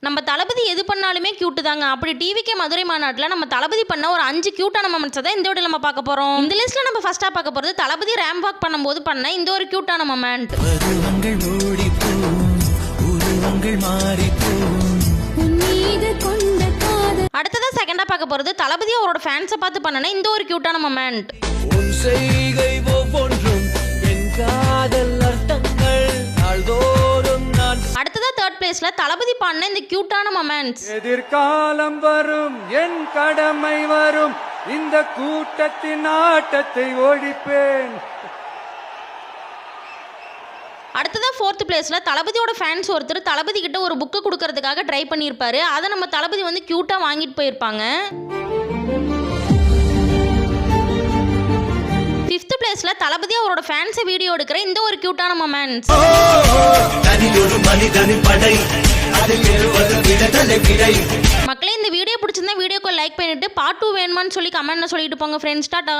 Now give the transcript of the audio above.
நம்ம தளபதி எது பண்ணாலுமே கியூட்டு தாங்க. அப்படி டிவிகே மதுரை மாநாட்டில் நம்ம தளபதி பண்ண ஒரு 5 கியூட்டான மொமெண்ட்ஸ் தான் இந்த வீடியோல நம்ம பார்க்க போறோம். இந்த லிஸ்ட்ல நம்ம ஃபர்ஸ்டா பார்க்க போறது தளபதி ரேம்ப் வாக் பண்ணும்போது பண்ண இந்த ஒரு கியூட்டான மொமெண்ட். அடுத்ததா செகண்டா பார்க்க போறது தளபதி அவரோட ஃபேன்ஸை பார்த்து பண்ணன இந்த ஒரு கியூட்டான மொமெண்ட். அடுத்ததா தேர்ட் பிளேஸ்ல தளபதி பாடின இந்த கியூட்டான மொமெண்ட்ஸ். எதிர்காலம் வரும், என் கடமை வரும், இந்த கூட்டத்தின் ஆட்டத்தை ஒழிப்பேன். அடுத்ததா ஃபோர்த் பிளேஸ்ல தளபதியோட ஃபேன்ஸ் ஒருத்தர் தளபதி கிட்ட ஒரு புக்கு கொடுக்கறதுக்காக ட்ரை பண்ணியிருப்பாரு. அதை நம்ம தளபதி வந்து கியூட்டா வாங்கிட்டு போயிருப்பாங்க. ஃபிஃப்த் பிளேஸ்ல தளபதி அவரோட ஃபேன்ஸை வீடியோ எடுக்கிற இந்த ஒரு கியூட்டான மொமெண்ட்ஸ். மக்களே, இந்த வீடியோ பிடிச்சிருந்தா வீடியோக்கு லைக் பண்ணிட்டு பார்ட் 2 வேணுமான்னு சொல்லி கமெண்ட்ல சொல்லிட்டு போங்க ஃப்ரெண்ட்ஸ். டாடா.